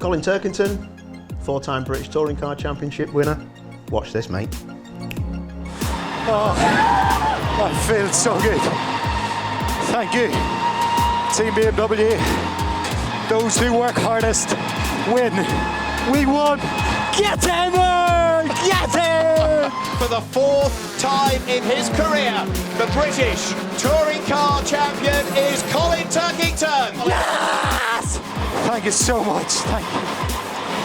Colin Turkington, 4-time British Touring Car Championship winner. Watch this, mate. Oh, that feels so good. Thank you, Team BMW. Those who work hardest win. We won. Get in there! Get in! For the 4th time in his career, the British Touring Car Champion is Colin Turkington. Yes! Thank you so much. Thank you.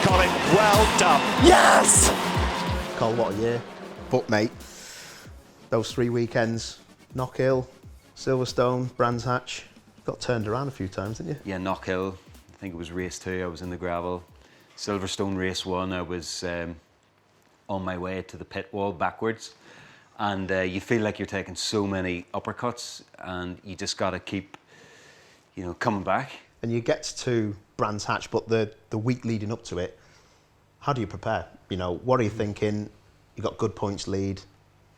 Colin, well done. Yes! Cole, what a year. But, mate, those 3 weekends, Knockhill, Silverstone, Brands Hatch, got turned around a few times, didn't you? Yeah, Knockhill, I think it was race 2, I was in the gravel. Silverstone race 1, I was on my way to the pit wall backwards. And you feel like you're taking so many uppercuts and you just got to keep, coming back. And you get to Brands Hatch, but the week leading up to it, how do you prepare? What are you thinking? You got good points lead.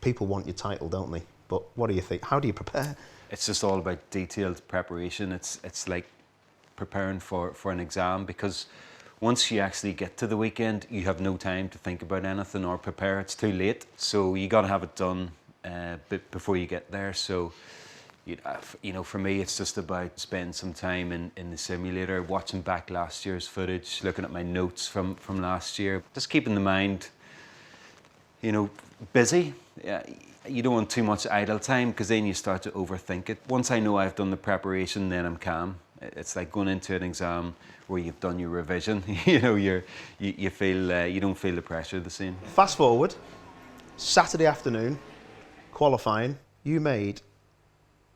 People want your title, don't they? But what do you think? How do you prepare? It's just all about detailed preparation. It's like preparing for an exam, because once you actually get to the weekend, you have no time to think about anything or prepare. It's too late. So you got to have it done before you get there. So, for me, it's just about spending some time in the simulator, watching back last year's footage, looking at my notes from last year, just keeping the mind, busy. You don't want too much idle time, because then you start to overthink it. Once I know I've done the preparation, then I'm calm. It's like going into an exam where you've done your revision. You feel you don't feel the pressure the same. Fast forward, Saturday afternoon, qualifying. You made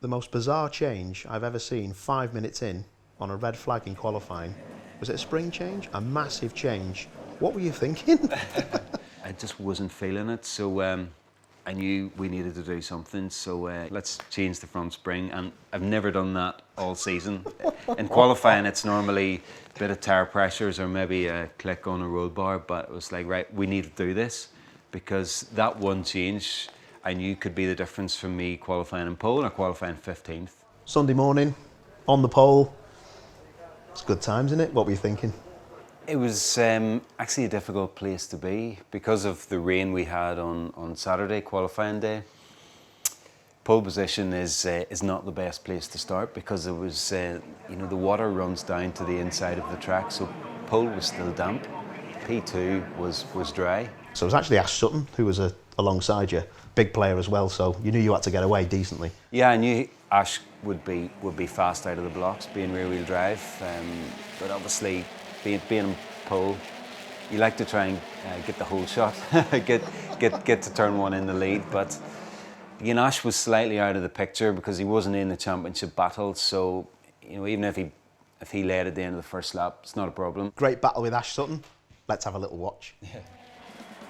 the most bizarre change I've ever seen 5 minutes in on a red flag in qualifying. Was it a spring change? A massive change. What were you thinking? I just wasn't feeling it, so I knew we needed to do something, so let's change the front spring, and I've never done that all season. In qualifying, it's normally a bit of tire pressures or maybe a click on a roll bar, but it was like, right, we need to do this, because that one change I knew could be the difference from me qualifying in pole or qualifying 15th. Sunday morning, on the pole. It's good times, isn't it? What were you thinking? It was actually a difficult place to be because of the rain we had on Saturday, qualifying day. Pole position is not the best place to start, because it was, the water runs down to the inside of the track, so pole was still damp. P2 was dry. So it was actually Ash Sutton who was alongside you, big player as well, so you knew you had to get away decently. Yeah, I knew Ash would be fast out of the blocks, being rear-wheel drive, but obviously, being in pole, you like to try and get the whole shot, get to turn 1 in the lead. But Ash was slightly out of the picture because he wasn't in the championship battle. So even if he led at the end of the first lap, it's not a problem. Great battle with Ash Sutton. Let's have a little watch. Yeah.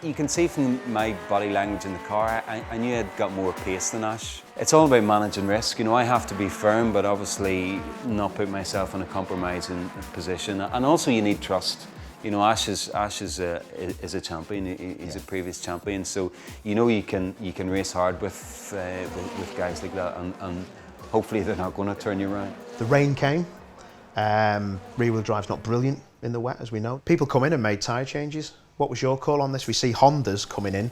You can see from my body language in the car, I knew I'd got more pace than Ash. It's all about managing risk. I have to be firm, but obviously not put myself in a compromising position. And also you need trust. Ash is a champion. He's a previous champion, so you can race hard with guys like that, and hopefully they're not going to turn you around. The rain came. Rear-wheel drive's not brilliant in the wet, as we know. People come in and made tyre changes. What was your call on this? We see Hondas coming in.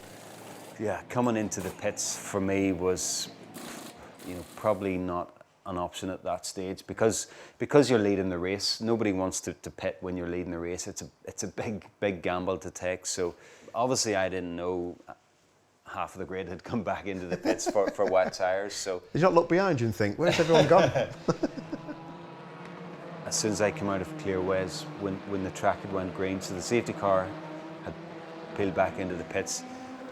Yeah, coming into the pits for me was, probably not an option at that stage, because you're leading the race. Nobody wants to pit when you're leading the race. It's a big gamble to take. So obviously I didn't know half of the grid had come back into the pits for wet tyres. So did you not look behind you and think, where's everyone gone? As soon as I came out of clear ways, when the track had went green, so the safety car had peeled back into the pits.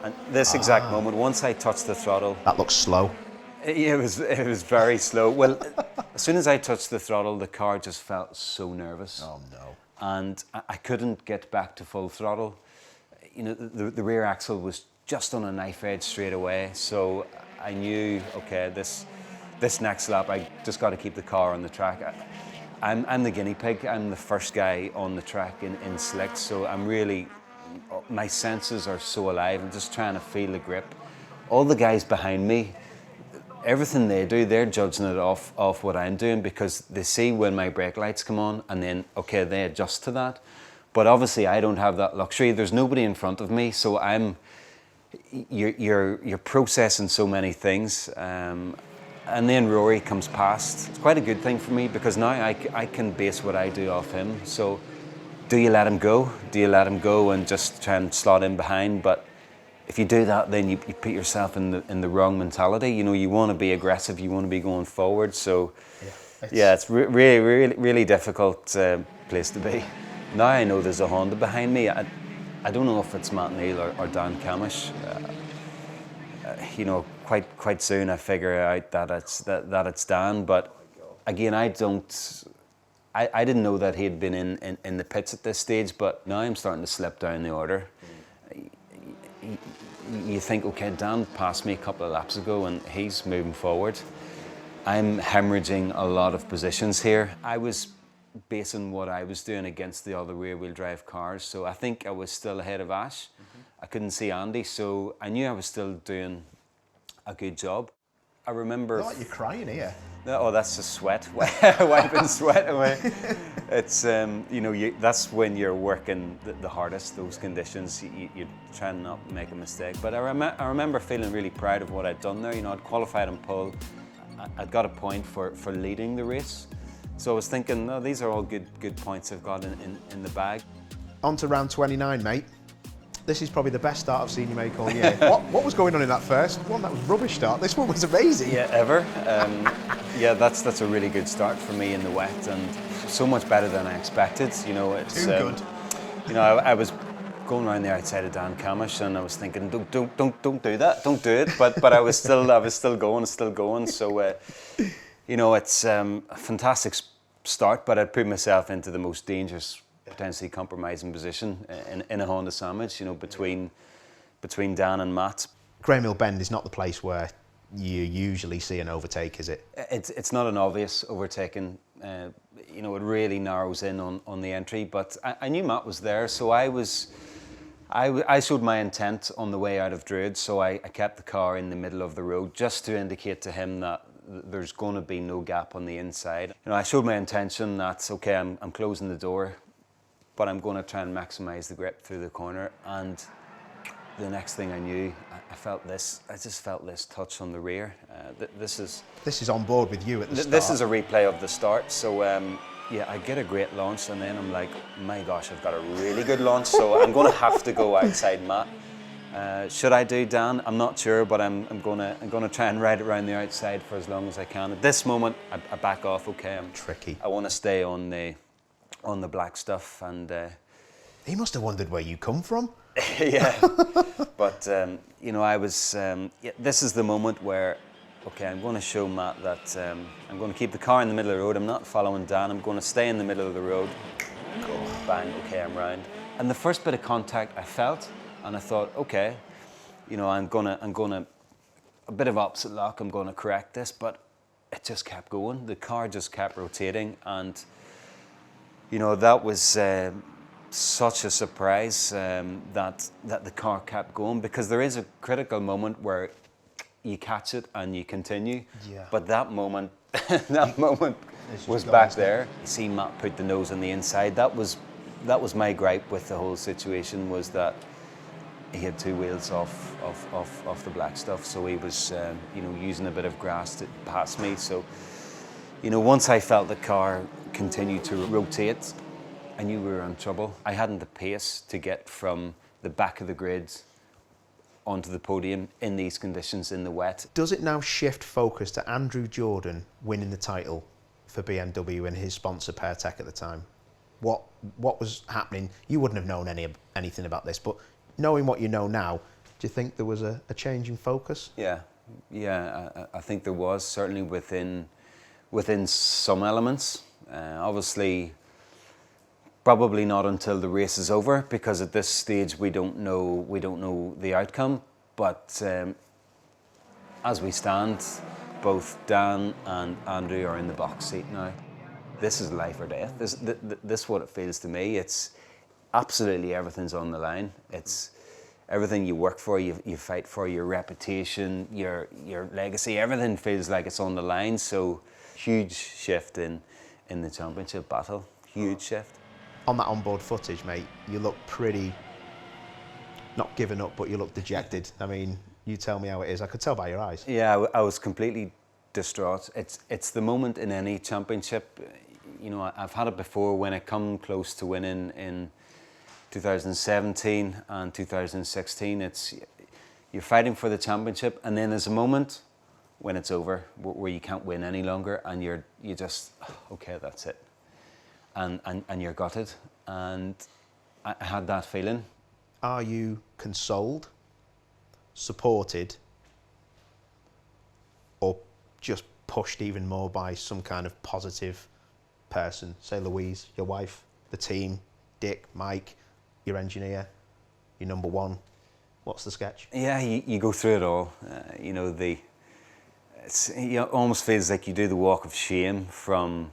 And this exact moment, once I touched the throttle... That looks slow. It was very slow. Well, as soon as I touched the throttle, the car just felt so nervous. Oh, no. And I couldn't get back to full throttle. The rear axle was just on a knife edge straight away. So I knew, okay, this next lap, I just got to keep the car on the track. I'm the guinea pig. I'm the first guy on the track in slicks, so my senses are so alive. I'm just trying to feel the grip. All the guys behind me, everything they do, they're judging it off what I'm doing, because they see when my brake lights come on, and then, okay, they adjust to that. But obviously I don't have that luxury. There's nobody in front of me, so you're processing so many things. And then Rory comes past. It's quite a good thing for me because now I can base what I do off him. So do you let him go? Do you let him go and just try and slot in behind? But if you do that, then you put yourself in the wrong mentality. You know, you want to be aggressive, you want to be going forward. So it's really difficult place to be. Now I know there's a Honda behind me. I don't know if it's Matt Neal or Dan Camish. You know, quite soon I figure out that it's Dan. But again, I didn't know that he'd been in the pits at this stage. But now I'm starting to slip down the order. You think, okay, Dan passed me a couple of laps ago and he's moving forward. I'm hemorrhaging a lot of positions here. I was basing what I was doing against the other rear-wheel drive cars, so I think I was still ahead of Ash. I couldn't see Andy, so I knew I was still doing a good job. I remember... Not like you're crying here. Oh, that's just sweat, wiping sweat away. It's, you know, that's when you're working the hardest, those conditions. You try and not make a mistake. But I remember feeling really proud of what I'd done there. You know, I'd qualified on pole. I'd got a point for leading the race. So I was thinking, no, these are all good points I've got in the bag. On to round 29, mate. This is probably the best start I've seen you make all year. What was going on in that first one? That was rubbish start. This one was amazing. Yeah, ever. Yeah, that's a really good start for me in the wet, and so much better than I expected. You know, it's too good. You know, I was going around the outside of Dan Camish, and I was thinking, don't do that, don't do it. But I was still going. So you know, it's a fantastic start, but I'd put myself into the most dangerous, potentially compromising position in a Honda sandwich, you know, between Dan and Matt. Graham Hill Bend is not the place where you usually see an overtake, is it? It's not an obvious overtaking. You know, it really narrows in on the entry, but I knew Matt was there, so I showed my intent on the way out of Druid, so I kept the car in the middle of the road just to indicate to him that there's going to be no gap on the inside. You know, I showed my intention that, okay, I'm closing the door, but I'm going to try and maximise the grip through the corner. And the next thing I knew, I just felt this touch on the rear. This is on board with you at the start. This is a replay of the start. So yeah, I get a great launch, and then I'm like, my gosh, I've got a really good launch. So I'm going to have to go outside Matt. Should I do Dan? I'm not sure, but I'm gonna try and ride it around the outside for as long as I can. At this moment, I back off. Okay, I'm tricky. I want to stay on the black stuff, and he must have wondered where you come from. Yeah, but you know, I was. Yeah, this is the moment where, okay, I'm going to show Matt that I'm going to keep the car in the middle of the road. I'm not following Dan. I'm going to stay in the middle of the road. Oh, bang. Okay, I'm round. And the first bit of contact I felt. And I thought, okay, you know, I'm gonna a bit of opposite lock. I'm gonna correct this, but it just kept going. The car just kept rotating, and you know, that was such a surprise that the car kept going, because there is a critical moment where you catch it and you continue. Yeah. But that moment, was back there. See Matt put the nose on the inside. That was my gripe with the whole situation, was that he had two wheels off the black stuff, so he was you know, using a bit of grass to pass me. So, you know, once I felt the car continue to rotate, I knew we were in trouble. I hadn't the pace to get from the back of the grid onto the podium in these conditions in the wet. Does it now shift focus to Andrew Jordan winning the title for BMW and his sponsor Peartec at the time? What was happening? You wouldn't have known anything about this, but knowing what you know now, do you think there was a change in focus? Yeah, I think there was, certainly within some elements. Obviously, probably not until the race is over, because at this stage we don't know the outcome. But as we stand, both Dan and Andrew are in the box seat now. This is life or death. This is what it feels to me. It's absolutely everything's on the line. It's everything you work for, you fight for, your reputation, your legacy, everything feels like it's on the line. So huge shift in the championship battle, huge shift. on that onboard footage, mate, you look pretty, not given up, but you look dejected. I mean, you tell me how it is. I could tell by your eyes. Yeah, I was completely distraught. It's the moment in any championship. You know, I've had it before when I come close to winning in 2017 and 2016. You're fighting for the championship, and then there's a moment when it's over, where you can't win any longer, and you just, okay, that's it, and you're gutted. And I had that feeling. Are you consoled, supported, or just pushed even more by some kind of positive person? Say Louise, your wife, the team, Dick, Mike, your engineer, your number one. What's the sketch? Yeah, you go through it all. You know, it almost feels like you do the walk of shame from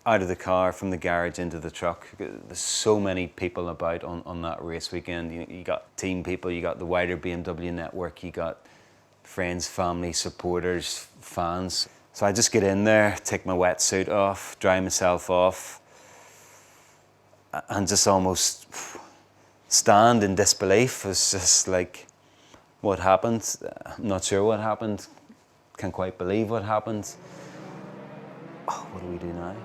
out of the car, from the garage into the truck. There's so many people about on that race weekend. You got team people, you got the wider BMW network, you got friends, family, supporters, fans. So I just get in there, take my wetsuit off, dry myself off, and just almost stand in disbelief. It's just like, what happened? I'm not sure what happened. Can't quite believe what happened. Oh, what do we do now?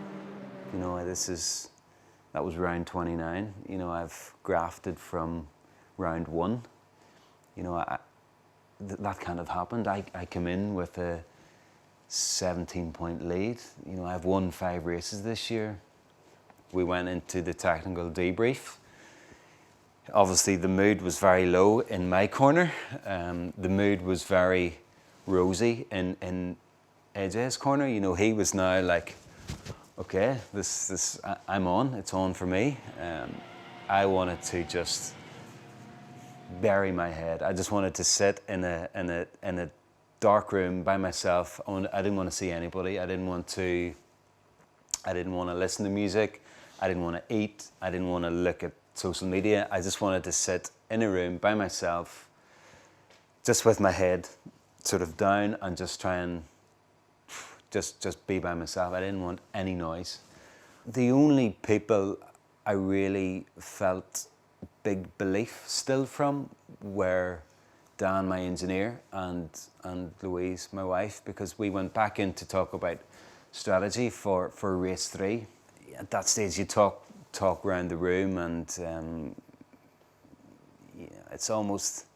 You know, that was round 29. You know, I've grafted from round 1. You know, that kind of happened. I come in with a 17-point lead. You know, I've won 5 races this year. We went into the technical debrief. Obviously, the mood was very low in my corner. The mood was very rosy in AJ's corner. You know, he was now like, okay, I'm on. It's on for me. I wanted to just bury my head. I just wanted to sit in a dark room by myself. I didn't want to see anybody. I didn't want to listen to music. I didn't want to eat. I didn't want to look at social media. I just wanted to sit in a room by myself, just with my head sort of down, and just try and just be by myself. I didn't want any noise. The only people I really felt big belief still from were Dan, my engineer, and Louise, my wife, because we went back in to talk about strategy for race 3. At that stage, you talk around the room, and it's almost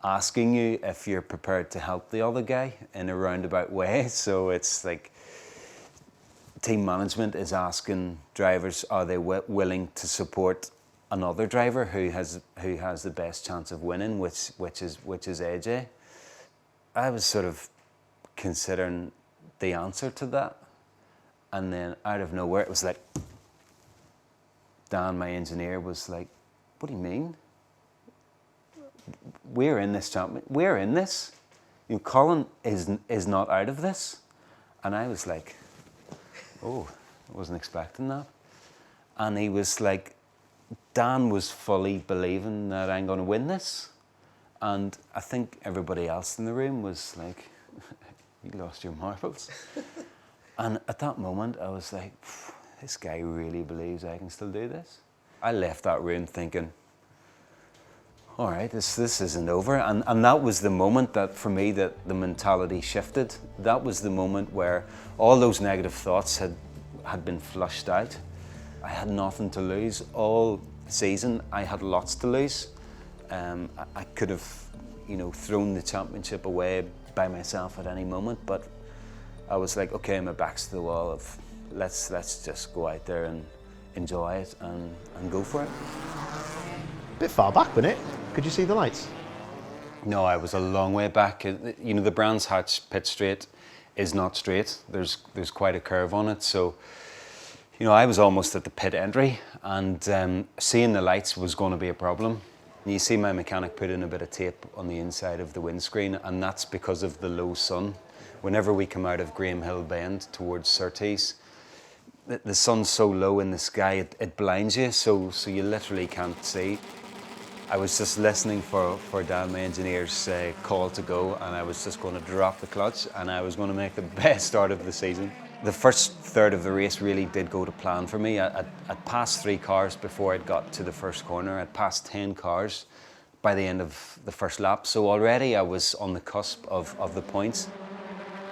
asking you if you're prepared to help the other guy in a roundabout way. So it's like team management is asking drivers, are they willing to support another driver who has the best chance of winning, which is AJ. I was sort of considering the answer to that, and then out of nowhere it was like, Dan, my engineer, was like, what do you mean? We're in this champion. We're in this. You know, Colin is not out of this. And I was like, oh, I wasn't expecting that. And he was like, Dan was fully believing that I'm going to win this. And I think everybody else in the room was like, you lost your marbles. And at that moment, I was like, this guy really believes I can still do this. I left that room thinking, all right, this isn't over. And that was the moment that, for me, that the mentality shifted. That was the moment where all those negative thoughts had been flushed out. I had nothing to lose. All season, I had lots to lose. I could have, thrown the championship away by myself at any moment, but I was like, okay, my back's to the wall of let's just go out there and enjoy it and go for it. Bit far back, wasn't it? Could you see the lights? No, I was a long way back. The Brands Hatch pit straight is not straight. There's quite a curve on it. So, I was almost at the pit entry, and seeing the lights was going to be a problem. You see my mechanic put in a bit of tape on the inside of the windscreen, and that's because of the low sun. Whenever we come out of Graham Hill Bend towards Surtees, the sun's so low in the sky, it blinds you, so you literally can't see. I was just listening for Dan, my engineer's call to go, and I was just going to drop the clutch, and I was going to make the best start of the season. The first third of the race really did go to plan for me. I'd passed 3 cars before I'd got to the first corner. I'd passed 10 cars by the end of the first lap. So already I was on the cusp of the points.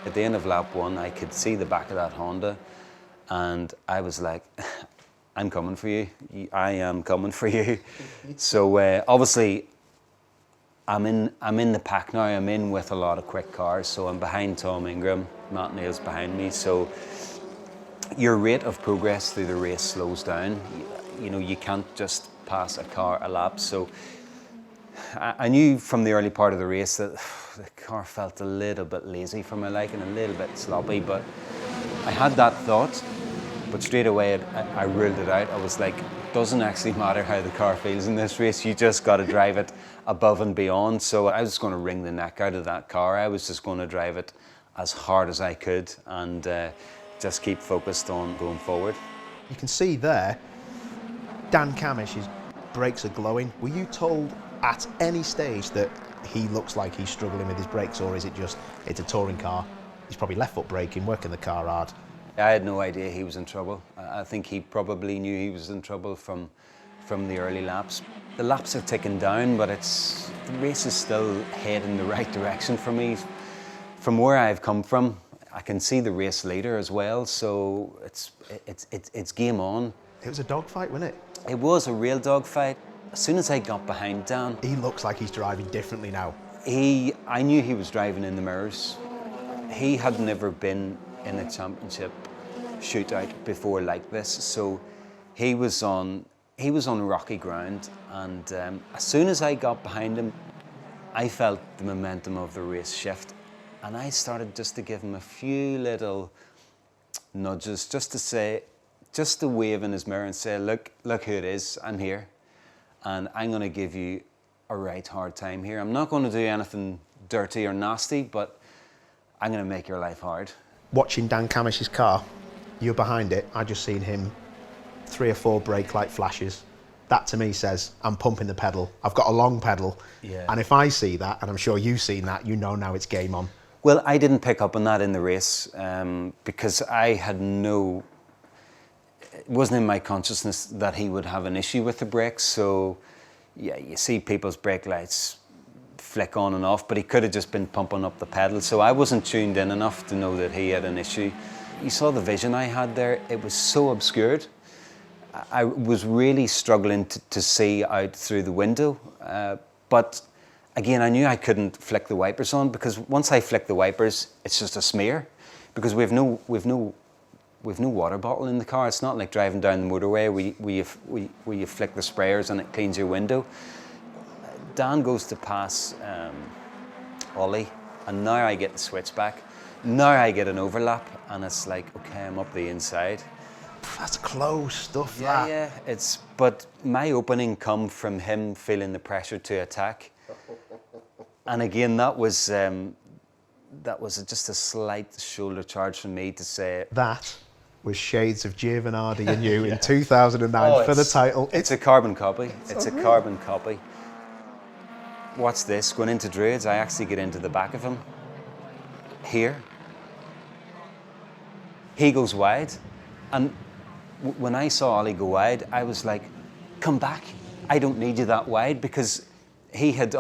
At the end of lap 1, I could see the back of that Honda, and I was like, I'm coming for you. I am coming for you. So obviously, I'm in the pack now. I'm in with a lot of quick cars. So I'm behind Tom Ingram. Matt Neal's behind me. So your rate of progress through the race slows down. You know, you can't just pass a car a lap. So I knew from the early part of the race that the car felt a little bit lazy for my liking, a little bit sloppy, but I had that thought, but straight away I ruled it out. I was like, it doesn't actually matter how the car feels in this race, you just got to drive it above and beyond. So I was going to wring the neck out of that car. I was just going to drive it as hard as I could and just keep focused on going forward. You can see there, Dan Camish's brakes are glowing. Were you told at any stage that he looks like he's struggling with his brakes, or is it just, it's a touring car, he's probably left foot braking, working the car hard? I had no idea he was in trouble. I think he probably knew he was in trouble from the early laps. The laps are ticking down, but the race is still heading the right direction for me. From where I've come from, I can see the race leader as well, so it's game on. It was a dogfight, wasn't it? It was a real dogfight. As soon as I got behind Dan, He looks like he's driving differently now. I knew he was driving in the mirrors. He had never been in a championship shootout before like this, so he was on rocky ground, and as soon as I got behind him, I felt the momentum of the race shift, and I started just to give him a few little nudges, just to wave in his mirror and say, look who it is, I'm here, and I'm going to give you a right hard time here. I'm not going to do anything dirty or nasty, but I'm going to make your life hard. Watching Dan Camish's car, you're behind it, I just seen him 3 or 4 brake light flashes. That to me says, I'm pumping the pedal. I've got a long pedal. Yeah. And if I see that, and I'm sure you've seen that, you know now it's game on. Well, I didn't pick up on that in the race because I had it wasn't in my consciousness that he would have an issue with the brakes. So, yeah, you see people's brake lights flick on and off, but he could have just been pumping up the pedal. So I wasn't tuned in enough to know that he had an issue. You saw the vision I had there. It was so obscured. I was really struggling to see out through the window. But again, I knew I couldn't flick the wipers on, because once I flick the wipers, it's just a smear. Because we've no water bottle in the car. It's not like driving down the motorway where you flick the sprayers and it cleans your window. Dan goes to pass Ollie, and now I get the switch back. Now I get an overlap, and it's like, okay, I'm up the inside. That's close stuff, Yeah, that. yeah. But my opening come from him feeling the pressure to attack, and again that was just a slight shoulder charge from me to say That was shades of Giovanardi and you in 2009 for the title. It's a carbon copy. It's a carbon copy. Watch this. Going into Druids, I actually get into the back of him. Here. He goes wide, and when I saw Ollie go wide, I was like, come back. I don't need you that wide, because he had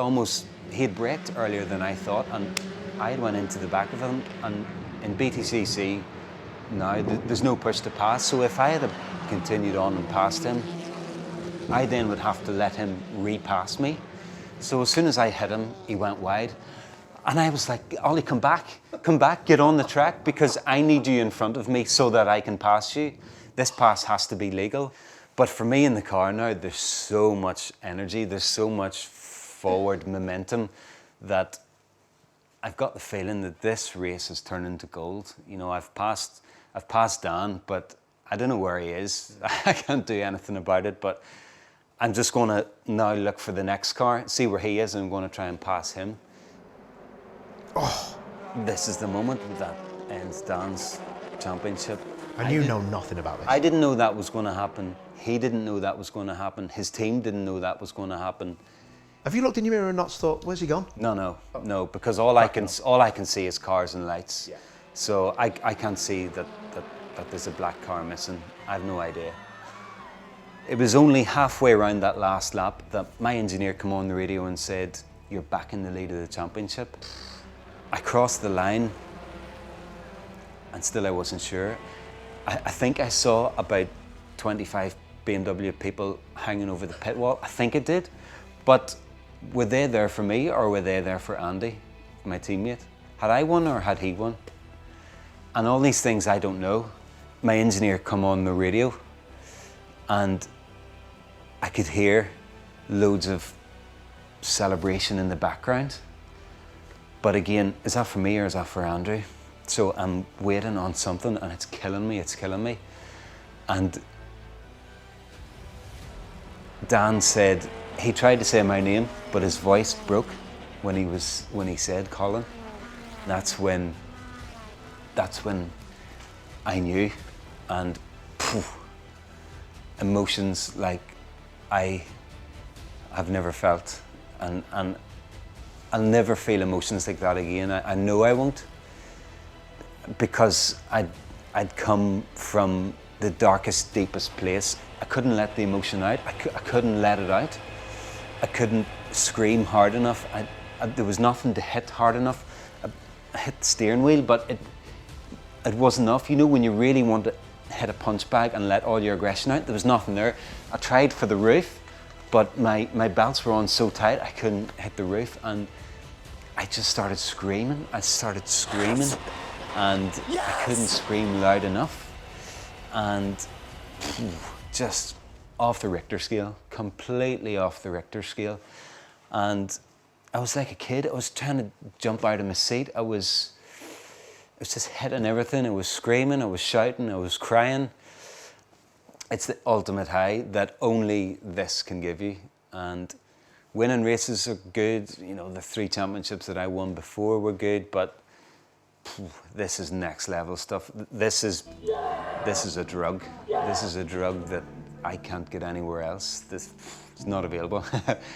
braked earlier than I thought, and I went into the back of him, and in BTCC now there's no push to pass, so if I had continued on and passed him, I then would have to let him repass me. So as soon as I hit him, he went wide. And I was like, Ollie, come back, get on the track, because I need you in front of me so that I can pass you. This pass has to be legal. But for me in the car now, there's so much energy, there's so much forward momentum that I've got the feeling that this race has turned into gold. You know, I've passed Dan, but I don't know where he is. I can't do anything about it, but I'm just going to now look for the next car, see where he is, and I'm going to try and pass him. Oh, This is the moment that ends Dan's championship. and you know nothing about this. I didn't know that was going to happen. He didn't know that was going to happen. His team didn't know that was going to happen. Have you looked in your mirror and not thought, where's he gone? No, because all I can see is cars and lights. Yeah. So I can't see that there's a black car missing. I have no idea. It was only halfway around that last lap that my engineer came on the radio and said, "You're back in the lead of the championship." I crossed the line and still I wasn't sure. I think I saw about 25 BMW people hanging over the pit wall. I think it did. But were they there for me or were they there for Andy, my teammate? Had I won or had he won? And all these things I don't know. My engineer come on the radio and I could hear loads of celebration in the background. But again, is that for me or is that for Andrew? So I'm waiting on something and it's killing me. And Dan said, he tried to say my name, but his voice broke when he said Colin. That's when I knew, and emotions like I have never felt, and I'll never feel emotions like that again. I know I won't, because I'd come from the darkest, deepest place. I couldn't let the emotion out. I couldn't let it out. I couldn't scream hard enough. There was nothing to hit hard enough. I hit the steering wheel, but it wasn't enough. You know, when you really want to hit a punch bag and let all your aggression out, there was nothing there. I tried for the roof, but my belts were on so tight I couldn't hit the roof, and I just started screaming. And I couldn't scream loud enough, and just off the Richter scale, completely off the Richter scale. And I was like a kid. I was trying to jump out of my seat. I was just hitting everything. I was screaming, I was shouting, I was crying. It's the ultimate high that only this can give you. And winning races are good. You know, the 3 championships that I won before were good, but this is next level stuff. This is a drug. This is a drug that I can't get anywhere else. It's not available.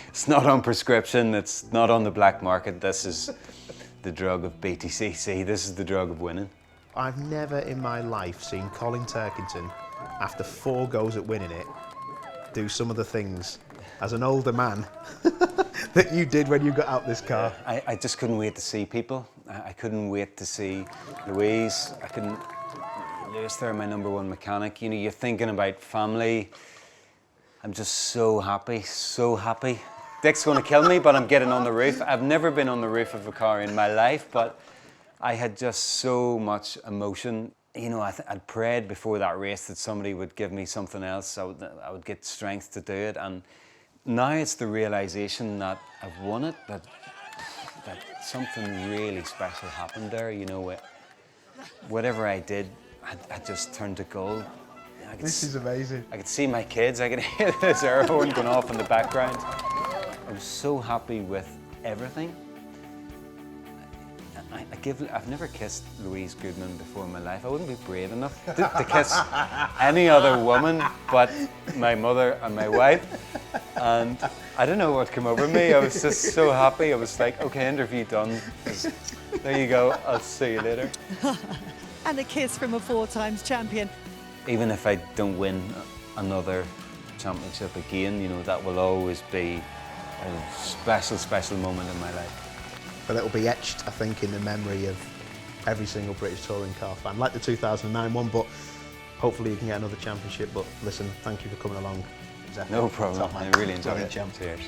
It's not on prescription. It's not on the black market. This is the drug of BTCC. This is the drug of winning. I've never in my life seen Colin Turkington, after 4 goes at winning it, do some of the things as an older man that you did when you got out this car. I just couldn't wait to see people. I couldn't wait to see Louise. Lewis, they're my #1 mechanic. You know, you're thinking about family. I'm just so happy, so happy. Dick's going to kill me, but I'm getting on the roof. I've never been on the roof of a car in my life, but I had just so much emotion. You know, I'd prayed before that race that somebody would give me something else. I would get strength to do it. And now it's the realization that I've won it, that something really special happened there. You know, whatever I did, I just turned to gold. This is amazing. I could see my kids. I could hear this air horn going off in the background. I was so happy with everything. I've never kissed Louise Goodman before in my life. I wouldn't be brave enough to kiss any other woman but my mother and my wife. And I don't know what came over me. I was just so happy. I was like, okay, interview done. There you go. I'll see you later. And a kiss from a 4-times champion. Even if I don't win another championship again, you know, that will always be a special, special moment in my life. But it'll be etched, I think, in the memory of every single British touring car fan, like the 2009 one, but hopefully you can get another championship. But listen, thank you for coming along. No problem, I really enjoyed it. Champ. Cheers.